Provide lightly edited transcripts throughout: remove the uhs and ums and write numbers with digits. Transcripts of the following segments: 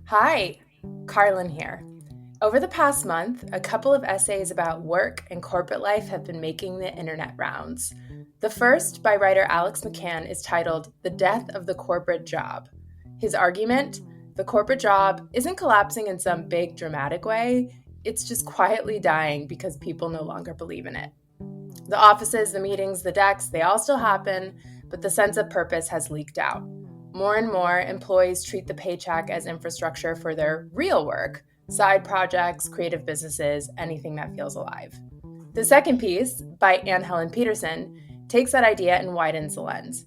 Hi, Carlin here. Over the past month, a couple of essays about work and corporate life have been making the internet rounds. The first, by writer Alex McCann, is titled The Death of the Corporate Job. His argument: the corporate job isn't collapsing in some big dramatic way, it's just quietly dying because people no longer believe in it. The offices, the meetings, the decks, they all still happen, but the sense of purpose has leaked out. More and more employees treat the paycheck as infrastructure for their real work: side projects, creative businesses, anything that feels alive. The second piece, by Anne Helen Peterson, takes that idea and widens the lens.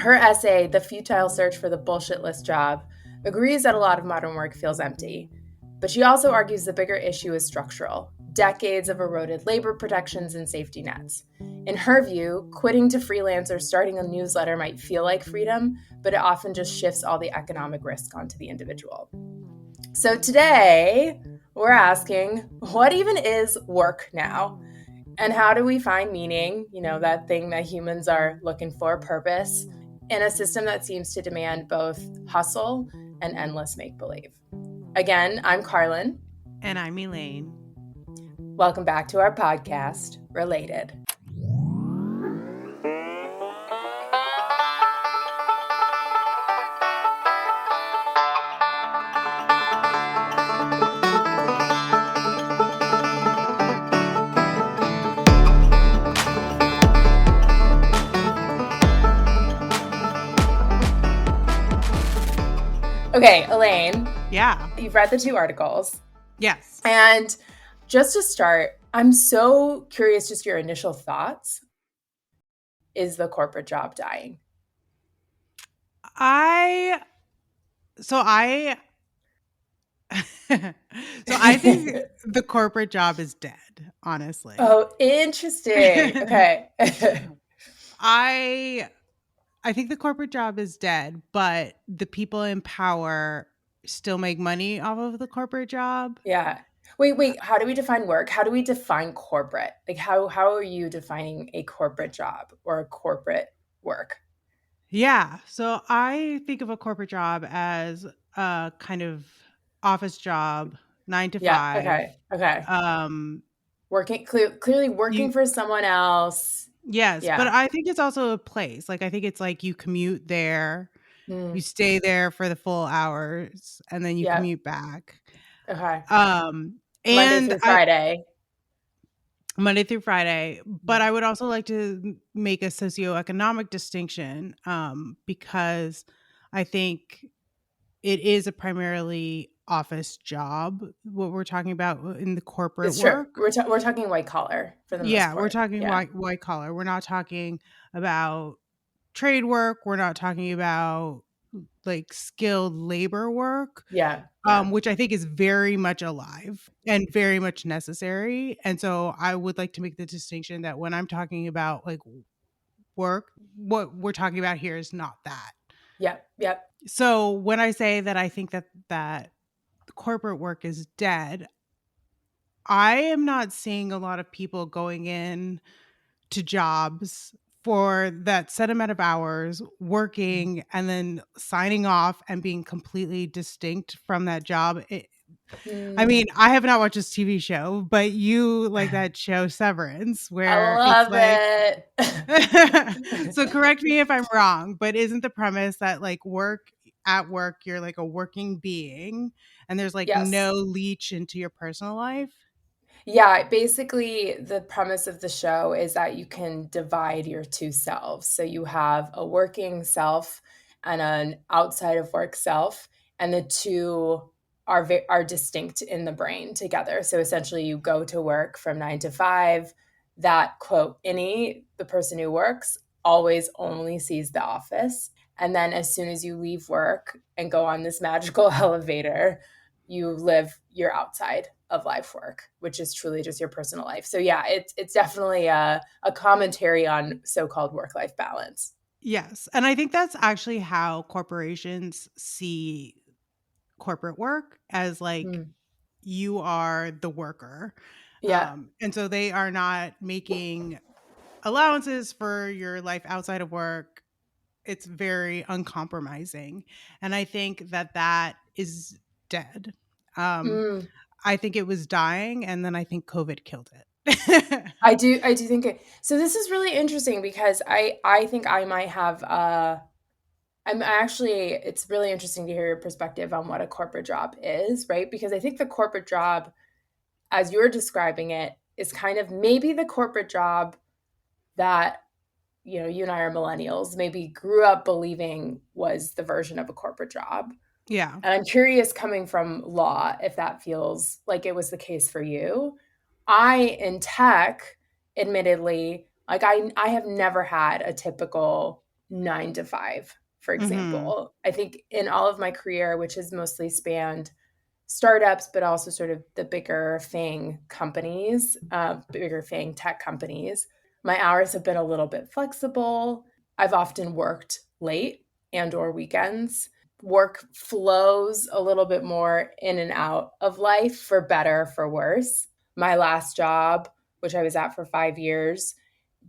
Her essay, The Futile Search for the Bullshit List Job, agrees that a lot of modern work feels empty. But she also argues the bigger issue is structural: decades of eroded labor protections and safety nets. In her view, quitting to freelance or starting a newsletter might feel like freedom, but it often just shifts all the economic risk onto the individual. So today, we're asking, what even is work now? And how do we find meaning, that thing that humans are looking for, purpose, in a system that seems to demand both hustle and endless make-believe? Again, I'm Carlin. And I'm Elaine. Welcome back to our podcast, Related. Okay, Elaine. Yeah. You've read the two articles. Yes. And just to start, I'm so curious, just your initial thoughts. Is the corporate job dying? I think the corporate job is dead, honestly. Oh, interesting. Okay. I think the corporate job is dead, but the people in power still make money off of the corporate job. Yeah. Wait. How do we define work? How do we define corporate? Like, how are you defining a corporate job or a corporate work? Yeah. So I think of a corporate job as a kind of office job, 9 to Yeah. 5. Okay. Working clearly working You for someone else. Yes, but Yeah. I think it's also a place. Like, I think it's like you commute there, you Mm, stay there for the full hours, and then you yeah. commute back. Okay. Monday And through I Friday. Monday through Friday, but Mm. I would also like to make a socioeconomic distinction, because I think it is a primarily office job, what we're talking about in the corporate It's true. work. We're talking white collar for the most Yeah, we're part. talking Yeah. white collar. We're not talking about trade work. We're not talking about like skilled labor work, Yeah. Yeah. which I think is very much alive and very much necessary. And so I would like to make the distinction that when I'm talking about like work, what we're talking about here is not that. Yep. Yep. So when I say that I think that corporate work is dead, I am not seeing a lot of people going in to jobs for that set amount of hours, working and then signing off and being completely distinct from that job. I Mm. mean, I have not watched this TV show, but you like that show Severance, I where it's love like, it. so correct me if I'm wrong, but isn't the premise that like at work, you're like a working being and there's like Yes. no leech into your personal life? Yeah, basically, the premise of the show is that you can divide your two selves. So you have a working self and an outside of work self, and the two are distinct in the brain together. So essentially, you go to work from 9 to 5. That quote, the person who works, always only sees the office. And then as soon as you leave work and go on this magical elevator, you live your outside of life work, which is truly just your personal life. So yeah, it's definitely a commentary on so-called work-life balance. Yes. And I think that's actually how corporations see corporate work as like Mm. you are the worker. Yeah. And so they are not making allowances for your life outside of work. It's very uncompromising. And I think that is dead. Um, Mm. I think it was dying, and then I think COVID killed it. I do think it, so this is really interesting because I think I might have I'm actually, it's really interesting to hear your perspective on what a corporate job is, right? Because I think the corporate job, as you're describing it, is kind of maybe the corporate job that, you and I are millennials, maybe grew up believing was the version of a corporate job. Yeah. And I'm curious, coming from law, if that feels like it was the case for you. I, in tech, admittedly, like I have never had a typical 9 to 5, for Mhm. example. I think in all of my career, which has mostly spanned startups, but also sort of the bigger FANG companies, bigger FANG tech companies, my hours have been a little bit flexible. I've often worked late and or weekends. Work flows a little bit more in and out of life, for better, for worse. My last job, which I was at for 5 years,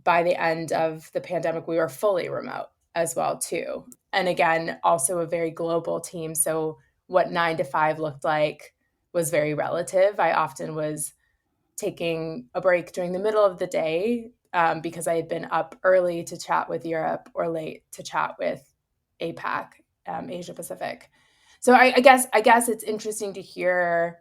by the end of the pandemic, we were fully remote as well too. And again, also a very global team. So what 9 to 5 looked like was very relative. I often was taking a break during the middle of the day, because I had been up early to chat with Europe or late to chat with APAC, Asia Pacific. So I guess it's interesting to hear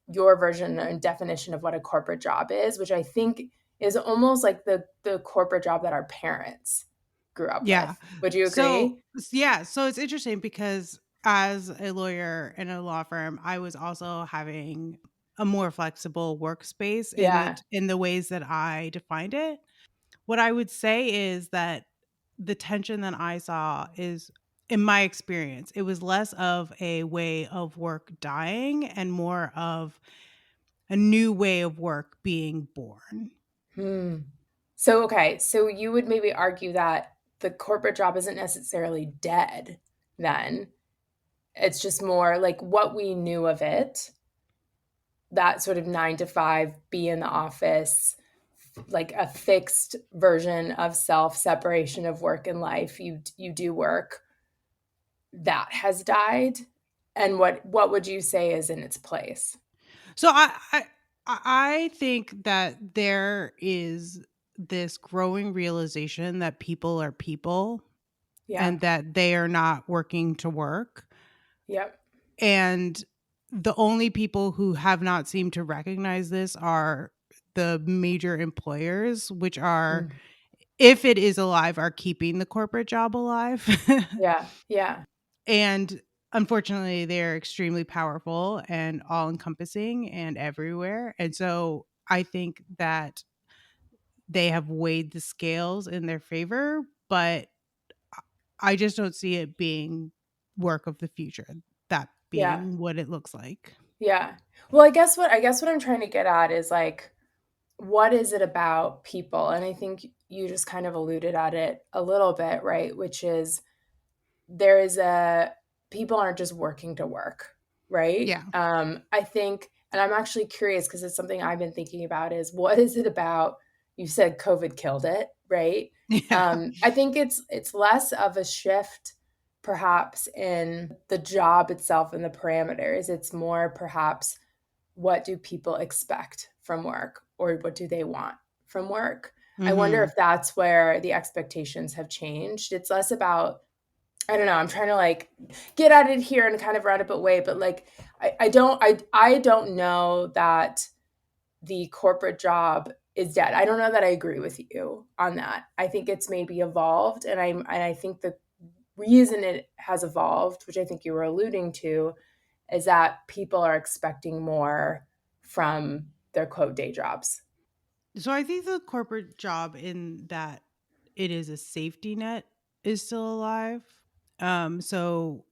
your version and definition of what a corporate job is, which I think is almost like the corporate job that our parents grew up Yeah. with. Would you So, agree? yeah, so it's interesting because as a lawyer in a law firm, I was also having a more flexible workspace Yeah. in the ways that I defined it. What I would say is that the tension that I saw is, in my experience, it was less of a way of work dying and more of a new way of work being born. Hmm. So okay, so you would maybe argue that the corporate job isn't necessarily dead then. It's just more like what we knew of it, that sort of 9 to 5, be in the office, like a fixed version of self separation of work and life. You do work, that has died. And what would you say is in its place? So I think that there is this growing realization that people are people Yeah. and that they are not working to work. Yep. And the only people who have not seemed to recognize this are the major employers, which are, Mm. if it is alive, are keeping the corporate job alive. Yeah. Yeah. And unfortunately, they're extremely powerful and all encompassing and everywhere. And so I think that they have weighed the scales in their favor, but I just don't see it being work of the future, that Yeah. being what it looks like. Yeah. Well, I guess what I'm trying to get at is like, what is it about people? And I think you just kind of alluded at it a little bit, right? Which is, there is a people aren't just working to work, right? Yeah. I think, and I'm actually curious because it's something I've been thinking about, is what is it about? You said COVID killed it, right? Yeah. I think it's less of a shift perhaps in the job itself and the parameters. It's more perhaps, what do people expect from work, or what do they want from work? I wonder if Mhm. that's where the expectations have changed. It's less about, I don't know, I'm trying to like get at it here in a kind of roundabout way, but like I don't know that the corporate job is dead. I don't know that I agree with you on that. I think it's maybe evolved, and I think the reason it has evolved, which I think you were alluding to, is that people are expecting more from their quote day jobs. So I think the corporate job, in that it is a safety net, is still alive. So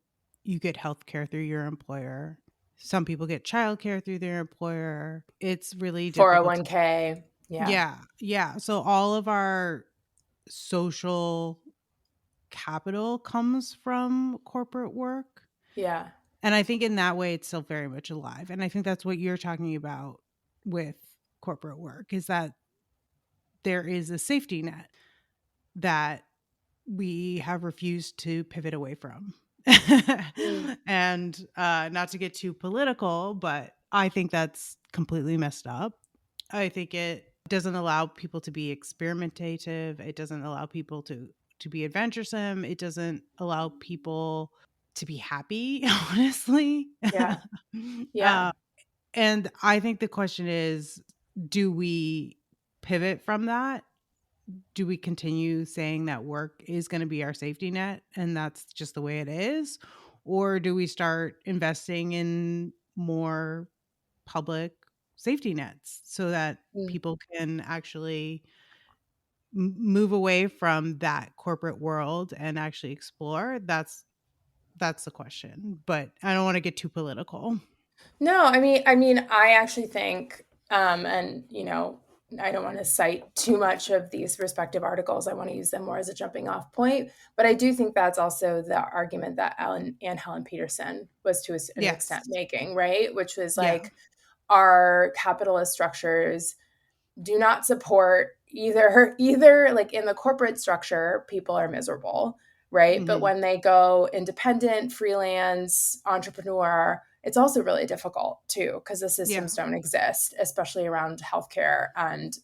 you get healthcare through your employer. Some people get childcare through their employer. It's really difficult to, 401k. Yeah. yeah, yeah. So all of our social capital comes from corporate work. Yeah. And I think in that way it's still very much alive. And I think that's what you're talking about with corporate work, is that there is a safety net that we have refused to pivot away from. Mm. And not to get too political, but I think that's completely messed up. I think it doesn't allow people to be experimentative. It doesn't allow people to be adventuresome. It doesn't allow people to be happy, honestly. Yeah. Yeah. uh, and I think the question is, do we pivot from that? Do we continue saying that work is going to be our safety net and that's just the way it is? Or do we start investing in more public safety nets so that Mm. people can actually move away from that corporate world and actually explore? That's the question. But I don't want to get too political. No, I mean, I actually think, and I don't want to cite too much of these respective articles. I want to use them more as a jumping off point. But I do think that's also the argument that Ellen and Helen Peterson was to an extent Yes. making, right? Which was Yeah. like, our capitalist structures do not support either like in the corporate structure, people are miserable, right? But Hmm. when they go independent, freelance, entrepreneur, it's also really difficult too, because the Yeah. systems don't exist, especially around healthcare and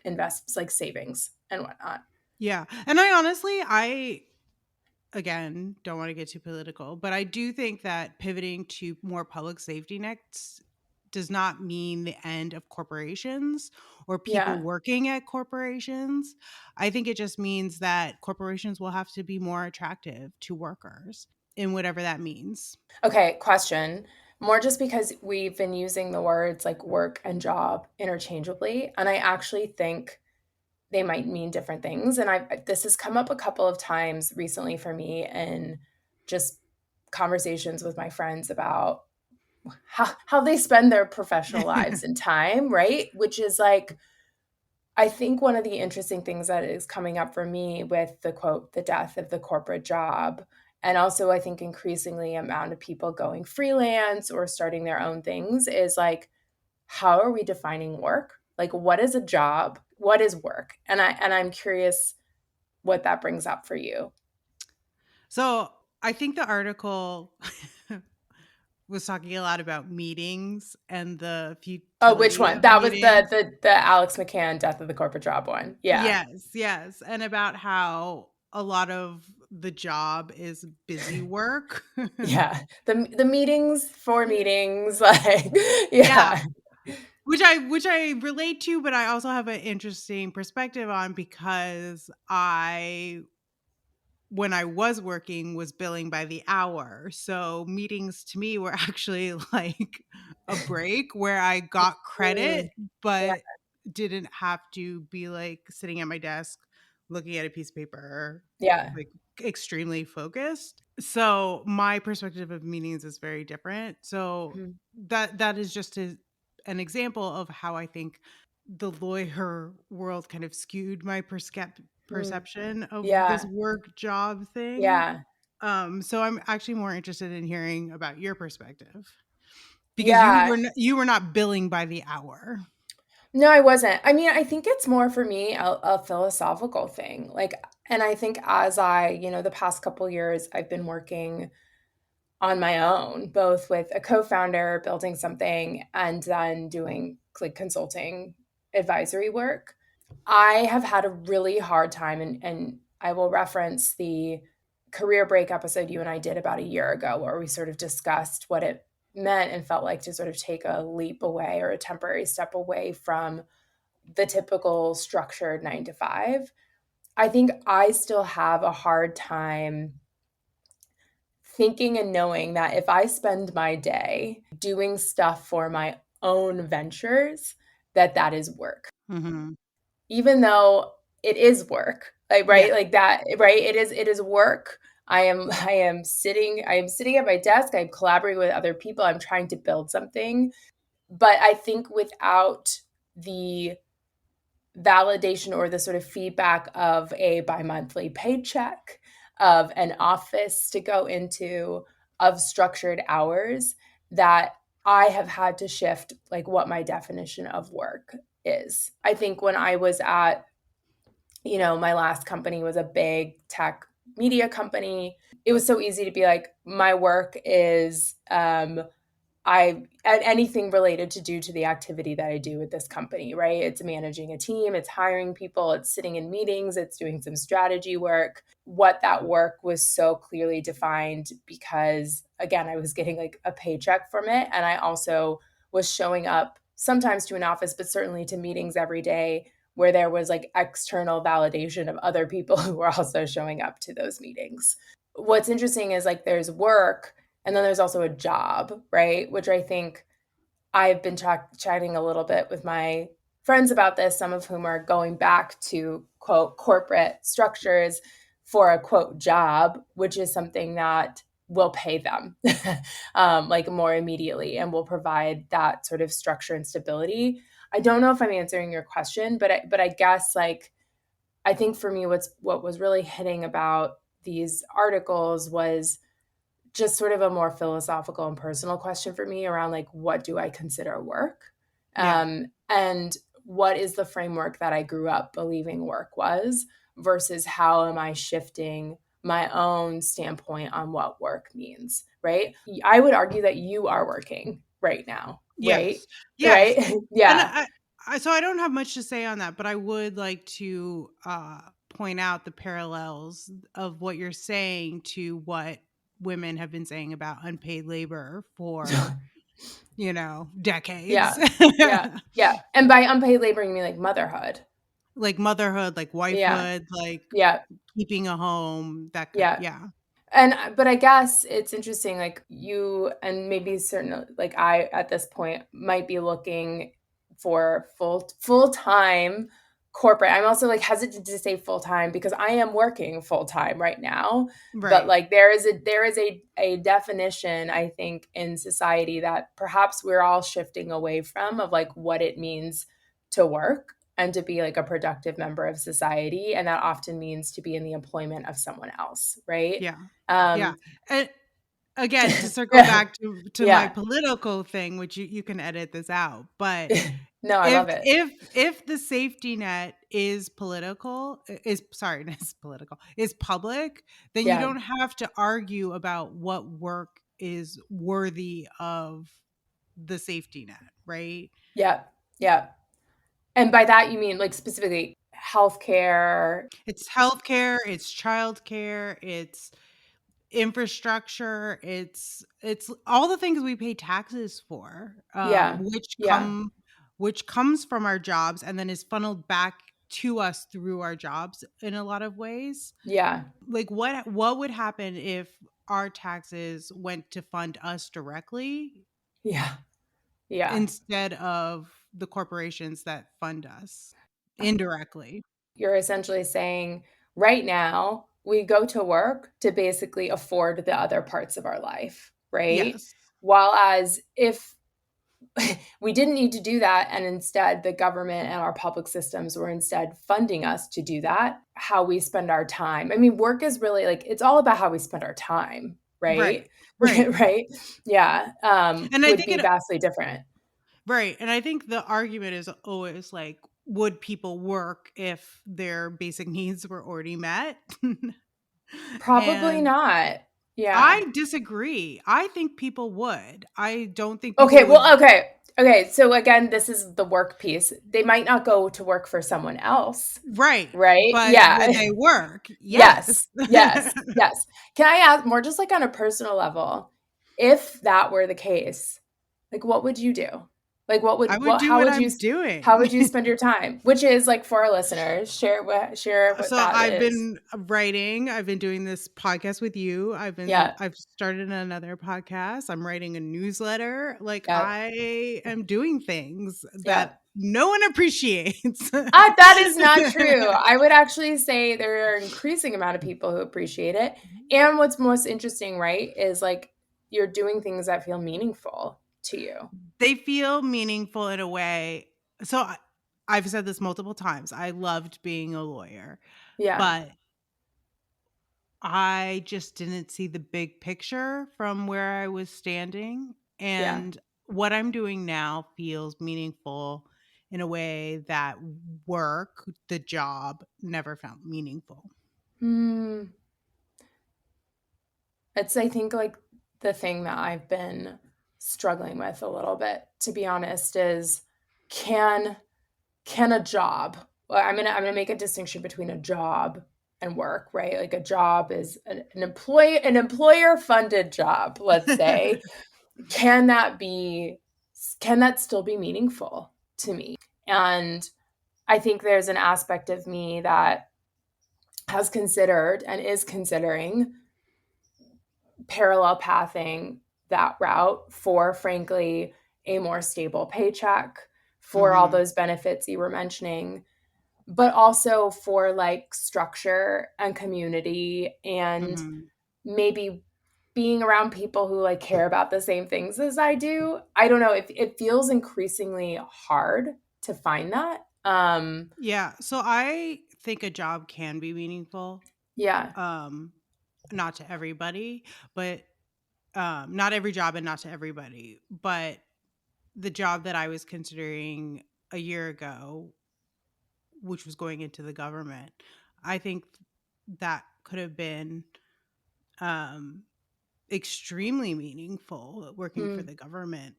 invests like savings and whatnot. Yeah. And I honestly, I again, don't want to get too political, but I do think that pivoting to more public safety nets does not mean the end of corporations or people Yeah. working at corporations. I think it just means that corporations will have to be more attractive to workers in whatever that means. Okay, question. More just because we've been using the words like work and job interchangeably. And I actually think they might mean different things. And this has come up a couple of times recently for me in just conversations with my friends about how they spend their professional lives and time, right? Which is like, I think one of the interesting things that is coming up for me with the quote, the death of the corporate job, and also I think increasingly amount of people going freelance or starting their own things is like, how are we defining work? Like, what is a job? What is work? And I'm curious what that brings up for you. So I think the article was talking a lot about meetings and the Oh, which futility one? of That was meetings. the Alex McCann death of the corporate job one. Yeah. Yes, yes, and about how a lot of the job is busy work. Yeah. The meetings for meetings, like, Yeah, yeah. which I relate to, but I also have an interesting perspective on because I when I was working was billing by the hour. So meetings to me were actually like a break where I got Mm, credit yeah. but didn't have to be like sitting at my desk looking at a piece of paper Yeah. like extremely focused. So my perspective of meetings is very different. So Mhm. that is just an example of how I think the lawyer world kind of skewed my Mm, perception of this yeah. work job thing. Yeah. So I'm actually more interested in hearing about your perspective because Yeah. you were not billing by the hour. No, I wasn't. I mean, I think it's more for me a philosophical thing. Like, and I think as the past couple years, I've been working on my own, both with a co-founder building something and then doing like consulting advisory work. I have had a really hard time, and I will reference the career break episode you and I did about a year ago, where we sort of discussed what it meant and felt like to sort of take a leap away or a temporary step away from the typical structured 9 to 5. I think I still have a hard time thinking and knowing that if I spend my day doing stuff for my own ventures, that is work. Mhm. Even though it is work, like, right, Yeah. like that, right, it is work. I am sitting at my desk, I'm collaborating with other people, I'm trying to build something, but I think without the validation or the sort of feedback of a bi-monthly paycheck, of an office to go into, of structured hours, that I have had to shift like what my definition of work is. I think when I was at, my last company was a big tech media company, it was so easy to be like, my work is anything related to do to the activity that I do with this company, right? It's managing a team, it's hiring people, it's sitting in meetings, it's doing some strategy work. What that work was so clearly defined because, again, I was getting like a paycheck from it. And I also was showing up sometimes to an office, but certainly to meetings every day where there was like external validation of other people who were also showing up to those meetings. What's interesting is like there's work and then there's also a job, right? Which I think I've been chatting a little bit with my friends about this, some of whom are going back to quote corporate structures for a quote job, which is something that will pay them like more immediately and will provide that sort of structure and stability. I don't know if I'm answering your question, but I guess like I think for me what was really hitting about these articles was just sort of a more philosophical and personal question for me around like what do I consider work, Yeah. and what is the framework that I grew up believing work was versus how am I shifting my own standpoint on what work means, right? I would argue that you are working right now, right? Yes. Yes. Right. And Yeah. so I don't have much to say on that, but I would like to point out the parallels of what you're saying to what women have been saying about unpaid labor for, decades. Yeah. Yeah. Yeah. And by unpaid labor you mean like motherhood? Like motherhood, like Yeah. wifehood, like Yeah. keeping a home, that kind. Yeah. Yeah. And but I guess it's interesting, like you and maybe certain like I at this point might be looking for full time corporate. I'm also like hesitant to say full time because I am working full time right now. But Right. like there is a definition I think in society that perhaps we're all shifting away from of like what it means to work and to be like a productive member of society, and that often means to be in the employment of someone else, right? Yeah. Yeah. um And again, to circle yeah. back to my Yeah. political thing, which you can edit this out, but No, I if love it. if the safety net is political, is sorry, is political, is public, then you Yeah. don't have to argue about what work is worthy of the safety net, right? Yeah. Yeah. And by that you mean like specifically healthcare? It's healthcare, it's childcare, it's infrastructure, it's all the things we pay taxes for, Yeah. Yeah. which comes from our jobs and then is funneled back to us through our jobs in a lot of ways. Yeah. Like what would happen if our taxes went to fund us directly Yeah. Yeah. instead of the corporations that fund us indirectly? You're essentially saying right now we go to work to basically afford the other parts of our life, right? Yes. While as if we didn't need to do that and instead the government and our public systems were instead funding us to do that, how we spend our time. I mean, work is really like it's all about how we spend our time, right? Right. Right. Right. Yeah. And I Would think be it vastly different. Right. And I think the argument is always like, would people work if their basic needs were already met? Probably And not. Yeah. I disagree. I think people would. I don't think Okay, people would. well, okay. Okay, so again, this is the work piece. They might not go to work for someone else, Right. right? But would Yeah. they work? Yes. Yes. Yes. Yes. Can I ask more just like on a personal level, if that were the case, like what would you do? Like I would do what I'm how doing. would you spend your time? Which is like for our listeners, share what So that I've is. been writing, I've been doing this podcast with you. Yeah. I've started another podcast. I'm writing a newsletter. Like Yeah. I am doing things Yeah. that no one appreciates. That is not true. I would actually say there are an increasing amount of people who appreciate it. And what's most interesting, right, is like you're doing things that feel meaningful to you. They feel meaningful in a way. So I've said this multiple times. I loved being a lawyer, Yeah. but I just didn't see the big picture from where I was standing. Yeah. And what I'm doing now feels meaningful in a way that work, the job, never felt meaningful. Hmm. It's, I think, like the thing that I've been struggling with a little bit, to be honest, is can can a job, well, I'm gonna make a distinction between a job and work, right? Like a job is an employer funded job, let's say. Can that be, can that still be meaningful to me? And I think there's an aspect of me that has considered and is considering parallel pathing that route for, frankly, a more stable paycheck, for all Mm-hmm. those benefits you were mentioning, but also for like structure and community and Mm-hmm. maybe being around people who like care about the same things as I do. I don't know. It feels increasingly hard to find that. Yeah. So I think a job can be meaningful. Yeah. Um, Not to everybody, but not every job and not to everybody. But the job that I was considering a year ago, which was going into the government, I think that could have been um, extremely meaningful working for Mm, the government.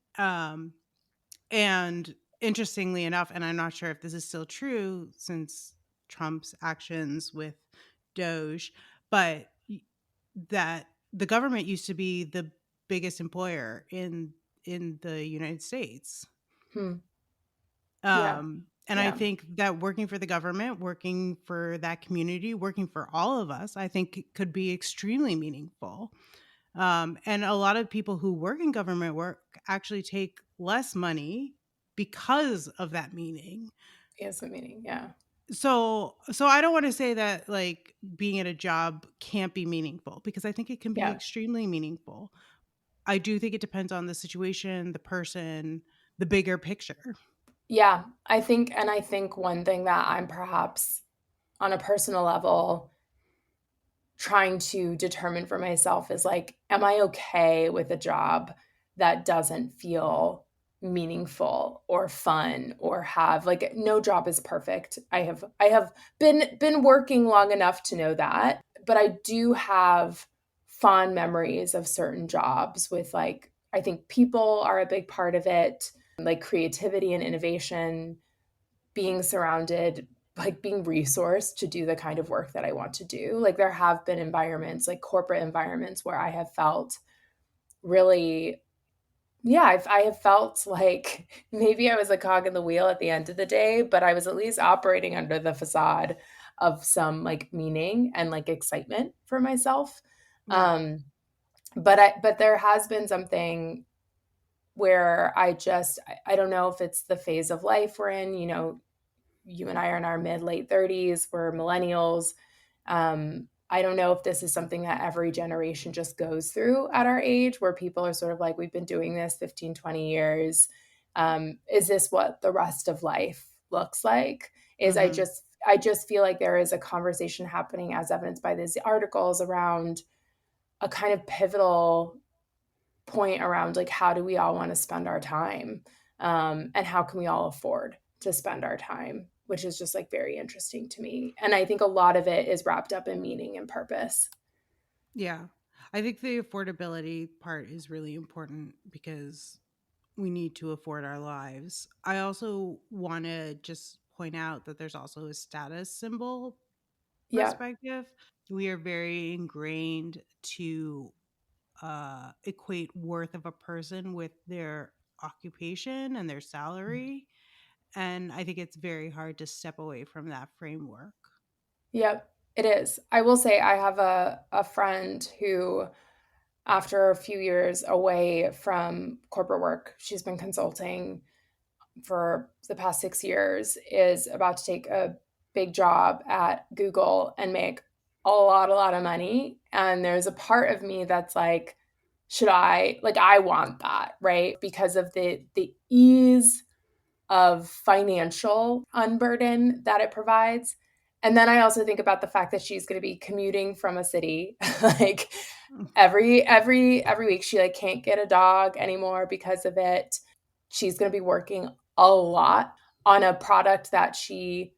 And interestingly enough, and I'm not sure if this is still true since Trump's actions with Doge, but that the government used to be the biggest employer in the United States. hmm. Yeah. And I Yeah. think that working for the government, working for that community, working for all of us, I think it could be extremely meaningful. And a lot of people who work in government work actually take less money because of that meaning. Yes, the meaning. Yeah. So I don't want to say that like being at a job can't be meaningful, because I think it can be Yeah. extremely meaningful. I do think it depends on the situation, the person, the bigger picture. Yeah. I think one thing that I'm perhaps on a personal level trying to determine for myself is like, am I okay with a job that doesn't feel meaningful or fun, or have like, no job is perfect. I have been working long enough to know that, but I do have fond memories of certain jobs with like, I think people are a big part of it, like creativity and innovation, being surrounded, like being resourced to do the kind of work that I want to do. Like there have been environments, like corporate environments, where I have felt really, yeah, I have felt like maybe I was a cog in the wheel at the end of the day, but I was at least operating under the facade of some like meaning and like excitement for myself. Yeah. Um, but there has been something where I don't know if it's the phase of life we're in, you know, you and I are in our mid late 30s, we're millennials. I don't know if this is something that every generation just goes through at our age, where people are sort of like, we've been doing this 15, 20 years. Is this what the rest of life looks like? Is Hmm. I just feel like there is a conversation happening, as evidenced by these articles, around a kind of pivotal point around like, how do we all want to spend our time, and how can we all afford to spend our time, which is just like very interesting to me, and I think a lot of it is wrapped up in meaning and purpose. Yeah. I think the affordability part is really important because we need to afford our lives. I also want to just point out that there's also a status symbol Yeah. perspective. We are very ingrained to equate worth of a person with their occupation and their salary. And I think it's very hard to step away from that framework. Yep, it is. I will say I have a friend who, after a few years away from corporate work, she's been consulting for the past 6 years, is about to take a big job at Google and make a lot of money. And there's a part of me that's like, should I, like, I want that, right? Because of the ease of financial unburden that it provides. And then I also think about the fact that she's going to be commuting from a city like every week. She like can't get a dog anymore because of it. She's going to be working a lot on a product that she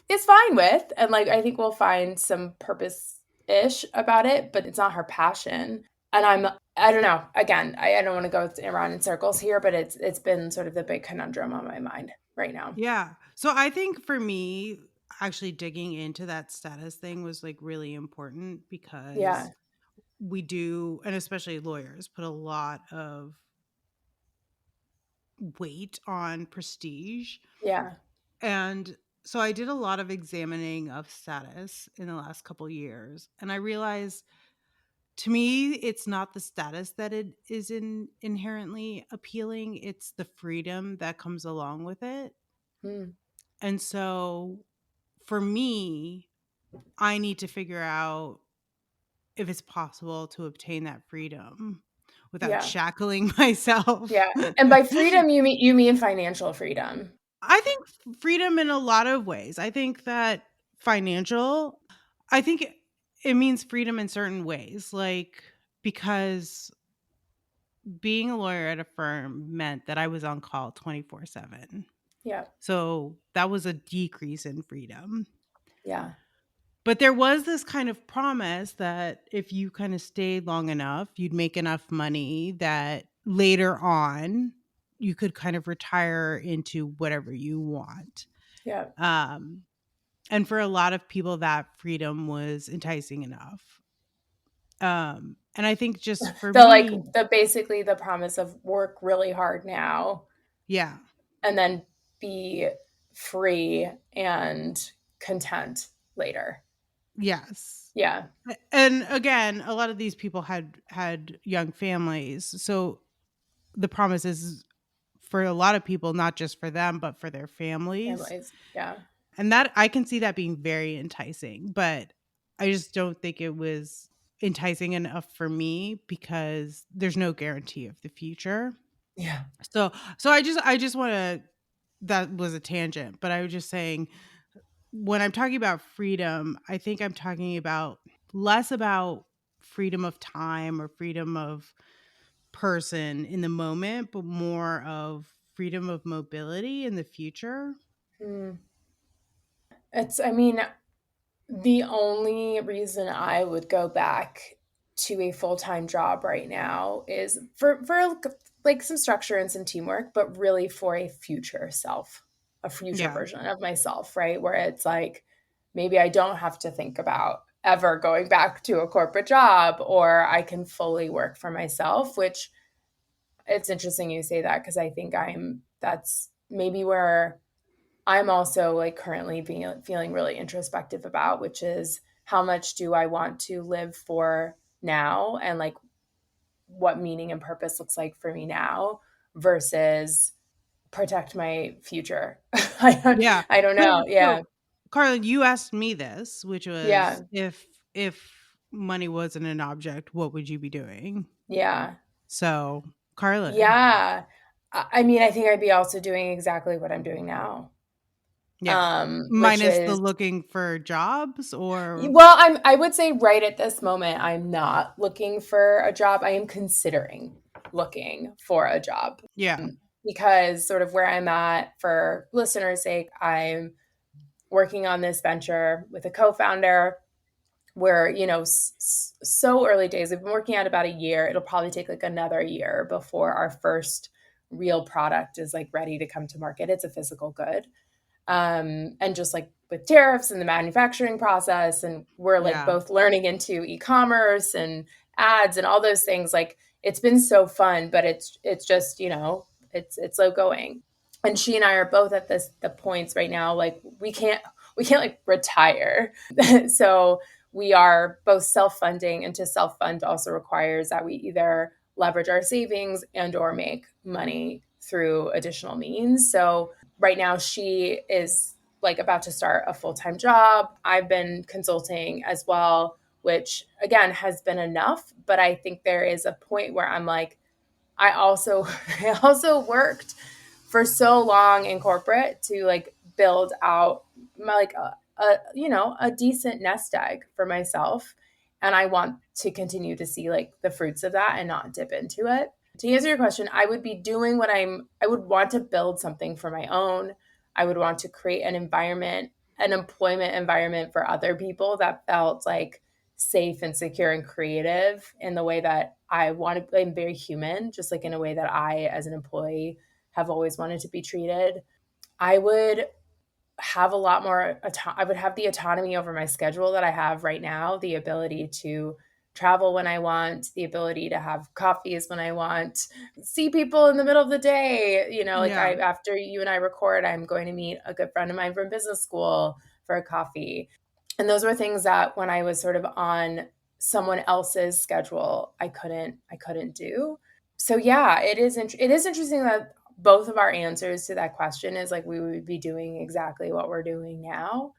is fine with, and like I think we'll find some purpose ish about it, but it's not her passion. And I don't know. Again, I don't want to go around in circles here, but it's been sort of the big conundrum on my mind right now. Yeah. So I think for me, actually digging into that status thing was like really important because Yeah. we do, and especially lawyers, put a lot of weight on prestige. Yeah. And so I did a lot of examining of status in the last couple years. And I realized to me, it's not the status that it is inherently appealing, it's the freedom that comes along with it. Hmm. And so for me, I need to figure out if it's possible to obtain that freedom without Yeah. shackling myself. Yeah. And by freedom, you mean financial freedom. I think freedom in a lot of ways. I think that financial, I think it means freedom in certain ways, like because being a lawyer at a firm meant that I was on call 24/7. Yeah. So that was a decrease in freedom. Yeah. But there was this kind of promise that if you kind of stayed long enough, you'd make enough money that later on you could kind of retire into whatever you want. Yeah. Um, and for a lot of people, that freedom was enticing enough. And I think just for me, The basically the promise of work really hard now yeah, and then be free and content later. yes. Yeah. And again, a lot of these people had young families. So the promise is for a lot of people, not just for them, but for their families. Families. Yeah. And that I can see that being very enticing, but I just don't think it was enticing enough for me because there's no guarantee of the future. Yeah. So I just want to, that was a tangent, but I was just saying when I'm talking about freedom, I think I'm talking about less about freedom of time or freedom of person in the moment, but more of freedom of mobility in the future. Hmm. I mean, the only reason I would go back to a full-time job right now is for like some structure and some teamwork, but really for a future self, a future Yeah. version of myself, right? Where it's like maybe I don't have to think about ever going back to a corporate job or I can fully work for myself, which it's interesting you say that because I think that's maybe where I'm also like currently feeling really introspective about, which is how much do I want to live for now and like what meaning and purpose looks like for me now versus protect my future. Yeah. I don't But know. Yeah. so, Carlin, you asked me this, which was Yeah. if money wasn't an object, what would you be doing? Yeah. So, Carlin, Yeah. I mean, I think I'd be also doing exactly what I'm doing now. yeah. Which Minus the is looking for jobs or well, I would say right at this moment, I'm not looking for a job. I am considering looking for a job yeah. because sort of where I'm at for listeners' sake, I'm working on this venture with a co-founder where, so early days. We've been working at about a year. It'll probably take like another year before our first real product is like ready to come to market. It's a physical good. And just like with tariffs and the manufacturing process, and we're like Yeah. both learning into e-commerce and ads and all those things. Like it's been so fun, but it's just it's slow going. And she and I are both at the points right now like we can't like retire. So we are both self-funding, and to self-fund also requires that we either leverage our savings and or make money through additional means. So right now she is like about to start a full-time job. I've been consulting as well, which again has been enough, but I think there is a point where I'm like I also I also worked for so long in corporate to like build out my like a decent nest egg for myself, and I want to continue to see like the fruits of that and not dip into it. To answer your question, I would be doing I would want to build something for my own. I would want to create an employment environment for other people that felt like safe and secure and creative in the way that I want to. I'm very human, just like in a way that I, as an employee, have always wanted to be treated. I would have a lot more, I would have the autonomy over my schedule that I have right now, the ability to travel when I want, the ability to have coffees when I want, see people in the middle of the day. You know, like after you and I record, I'm going to meet a good friend of mine from business school for a coffee. And those were things that when I was sort of on someone else's schedule, I couldn't do. So yeah, it is interesting that both of our answers to that question is like we would be doing exactly what we're doing now.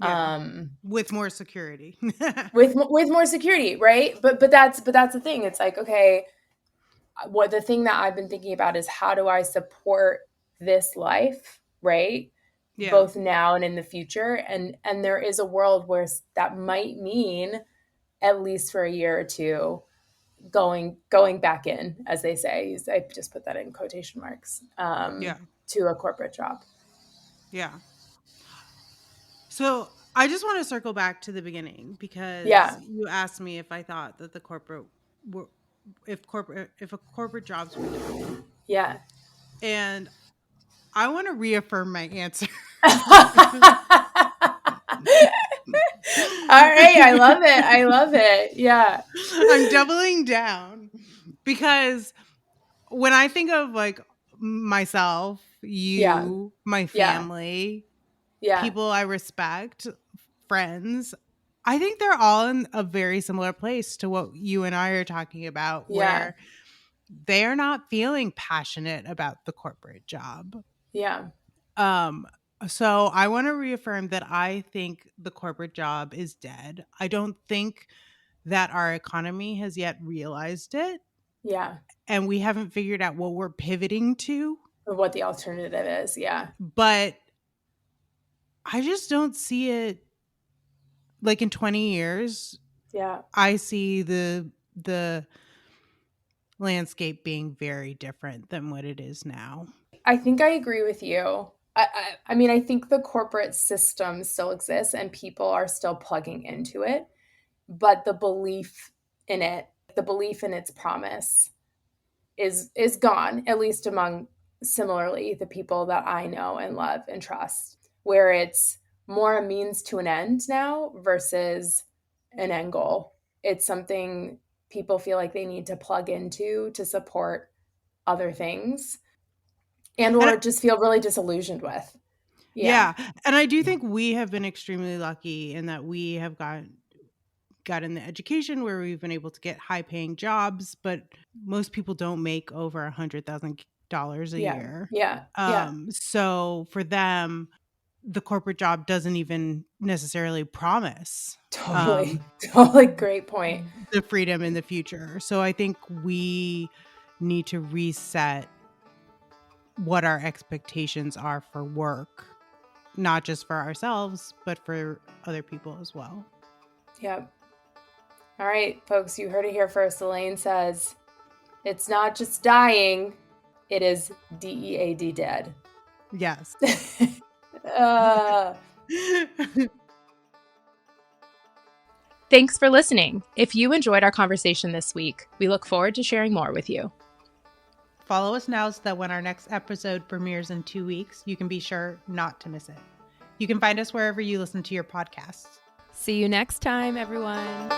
Yeah. With more security. with more security, right? But that's the thing. It's like, okay, what the thing that I've been thinking about is how do I support this life, right? Yeah. Both now and in the future. And there is a world where that might mean, at least for a year or two, going back in, as they say. I just put that in quotation marks, to a corporate job. Yeah. So I just want to circle back to the beginning because you asked me if I thought that if a corporate jobs were done. Yeah. And I want to reaffirm my answer. All right. I love it. Yeah. I'm doubling down because when I think of like myself, you, my family, people I respect, friends, I think they're all in a very similar place to what you and I are talking about, where they are not feeling passionate about the corporate job. Yeah. So I want to reaffirm that I think the corporate job is dead. I don't think that our economy has yet realized it. Yeah. And we haven't figured out what we're pivoting to. Or what the alternative is. Yeah. But I just don't see it. Like in 20 years, I see the landscape being very different than what it is now. I think I agree with you. I mean, I think the corporate system still exists and people are still plugging into it, but the belief in it, the belief in its promise is gone, at least among similarly the people that I know and love and trust, where it's more a means to an end now versus an end goal. It's something people feel like they need to plug into to support other things or just feel really disillusioned with. Yeah. And I do think we have been extremely lucky in that we have gotten the education where we've been able to get high paying jobs, but most people don't make over $100,000 a year. Yeah. So for them, the corporate job doesn't even necessarily promise totally great point, the freedom in the future. So I think we need to reset what our expectations are for work, not just for ourselves, but for other people as well. Yep. All right, folks, you heard it here first. Elaine says, it's not just dying, it is DEAD dead. Yes. Thanks for listening. If you enjoyed our conversation this week, we look forward to sharing more with you. Follow us now so that when our next episode premieres in 2 weeks, you can be sure not to miss it. You can find us wherever you listen to your podcasts. See you next time, everyone.